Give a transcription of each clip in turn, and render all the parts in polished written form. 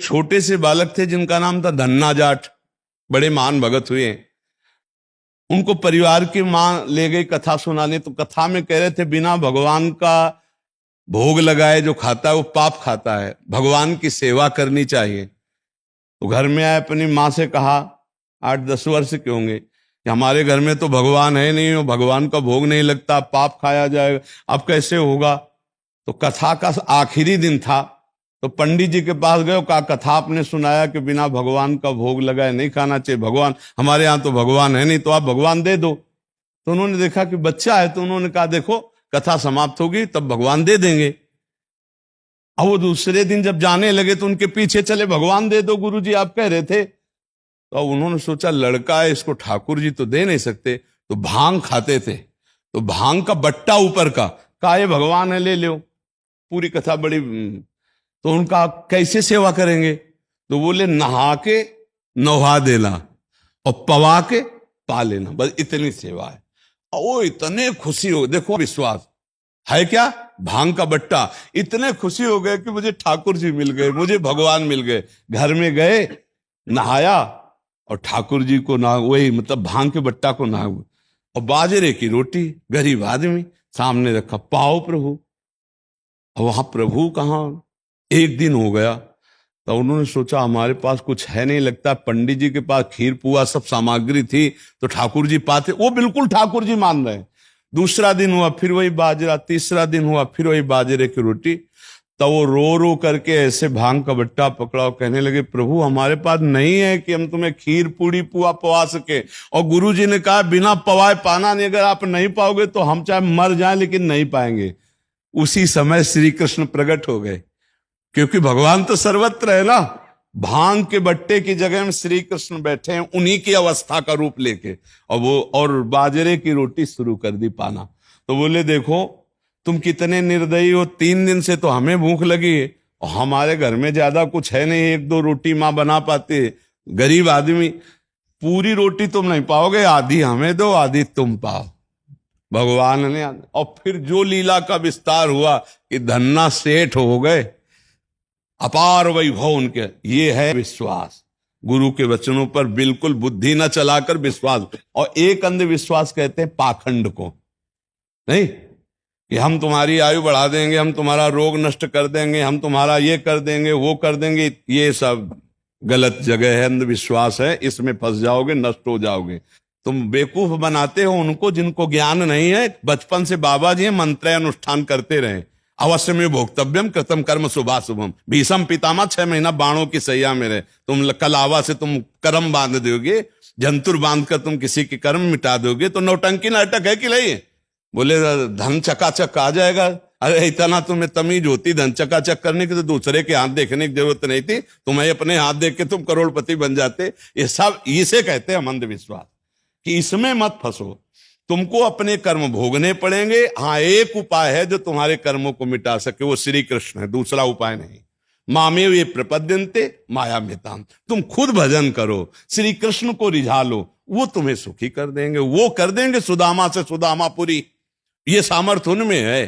छोटे से बालक थे जिनका नाम था धन्ना जाट, बड़े महान भगत हुए। उनको परिवार की मां ले गई कथा सुनाने, तो कथा में कह रहे थे बिना भगवान का भोग लगाए जो खाता है वो पाप खाता है, भगवान की सेवा करनी चाहिए। तो घर में आए, अपनी माँ से कहा, 8-10 वर्ष के होंगे, कि हमारे घर में तो भगवान है नहीं, भगवान का भोग नहीं लगता, पाप खाया जाएगा, अब कैसे होगा। तो कथा का आखिरी दिन था, तो पंडित जी के पास गए, कहा कथा आपने सुनाया कि बिना भगवान का भोग लगाए नहीं खाना चाहिए, भगवान हमारे यहाँ तो भगवान है नहीं, तो आप भगवान दे दो। तो उन्होंने देखा कि बच्चा है, तो उन्होंने कहा देखो कथा समाप्त होगी तब भगवान दे देंगे। अब वो दूसरे दिन जब जाने लगे तो उनके पीछे चले, भगवान दे दो गुरुजी आप कह रहे थे। तो अब उन्होंने सोचा लड़का है, इसको ठाकुर जी तो दे नहीं सकते, तो भांग खाते थे, तो भांग का बट्टा ऊपर का, कहा ये भगवान है ले लो। पूरी कथा बड़ी। तो उनका कैसे सेवा करेंगे, तो बोले नहा के नहा देना और पवा के पा लेना, बस इतनी सेवा है। और वो इतने खुशी हो, देखो विश्वास है क्या, भांग का बट्टा, इतने खुशी हो गए कि मुझे ठाकुर जी मिल गए, मुझे भगवान मिल गए। घर में गए, नहाया और ठाकुर जी को ना, वही मतलब भांग के बट्टा को ना, और बाजरे की रोटी, गरीब आदमी सामने रखा, पाओ प्रभु। और वहां प्रभु कहाँ। एक दिन हो गया, तो उन्होंने सोचा हमारे पास कुछ है नहीं, लगता पंडित जी के पास खीर पुआ सब सामग्री थी तो ठाकुर जी पाते, वो बिल्कुल ठाकुर जी मान रहे हैं। दूसरा दिन हुआ फिर वही बाजरा, तीसरा दिन हुआ फिर वही बाजरे की रोटी। तो वो रो रो करके ऐसे भांग का बट्टा पकड़ा और कहने लगे प्रभु हमारे पास नहीं है कि हम तुम्हें खीर पूड़ी पुआ पवा सके। और गुरु जी ने कहा बिना पवाए पाना नहीं, अगर आप नहीं पाओगे तो हम चाहे मर जाएं लेकिन नहीं पाएंगे। उसी समय श्री कृष्ण प्रकट हो गए, क्योंकि भगवान तो सर्वत्र है ना। भांग के बट्टे की जगह में श्री कृष्ण बैठे हैं, उन्हीं की अवस्था का रूप लेके, और वो और बाजरे की रोटी शुरू कर दी पाना। तो बोले देखो तुम कितने निर्दयी हो, 3 दिन से तो हमें भूख लगी है और हमारे घर में ज्यादा कुछ है नहीं, 1-2 रोटी मां बना पाती है, गरीब आदमी, पूरी रोटी तुम नहीं पाओगे, आधी हमें दो आधी तुम पाओ। भगवान ने, और फिर जो लीला का विस्तार हुआ कि धन्ना सेठ हो गए, अपार वैभव उनके। ये है विश्वास, गुरु के वचनों पर बिल्कुल बुद्धि न चलाकर विश्वास। और एक अंधविश्वास कहते हैं पाखंड को, नहीं कि हम तुम्हारी आयु बढ़ा देंगे, हम तुम्हारा रोग नष्ट कर देंगे, हम तुम्हारा ये कर देंगे वो कर देंगे, ये सब गलत जगह है, अंधविश्वास है, इसमें फंस जाओगे, नष्ट हो जाओगे। तुम बेवकूफ बनाते हो उनको जिनको ज्ञान नहीं है। बचपन से बाबा जी मंत्र अनुष्ठान करते रहे, अवश्य में भोक्तव्यम कृतम कर्म शुभाशुभम, भीषम पितामह 6 महीना बाणों की सैया में रहे, तुम कलावा से तुम कर्म बांध दोगे, जंतुर बांध कर तुम किसी के कर्म मिटा दोगे, तो नौटंकी नाटक है कि नहीं। बोले धन चकाचक आ जाएगा, अरे इतना तुम्हें तमीज होती धन चकाचक करने की तो दूसरे के हाथ देखने की जरूरत नहीं थी, तुम्हें अपने हाथ देख के तुम करोड़पति बन जाते। ये सब इसे कहते हैं अंधविश्वास, कि इसमें मत फंसो, तुमको अपने कर्म भोगने पड़ेंगे। हाँ एक उपाय है जो तुम्हारे कर्मों को मिटा सके, वो श्री कृष्ण है, दूसरा उपाय नहीं। मामेव ये प्रपद्यन्ते माया मेताम, तुम खुद भजन करो, श्री कृष्ण को रिझा लो, वो तुम्हें सुखी कर देंगे, वो कर देंगे सुदामा से सुदामापुरी, ये सामर्थ्य उनमें है।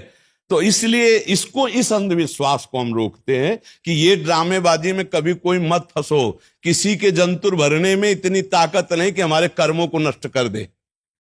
तो इसलिए इसको, इस अंधविश्वास को हम रोकते हैं कि ये ड्रामेबाजी में कभी कोई मत फंसो, किसी के जंतुर भरने में इतनी ताकत नहीं कि हमारे कर्मों को नष्ट कर दे।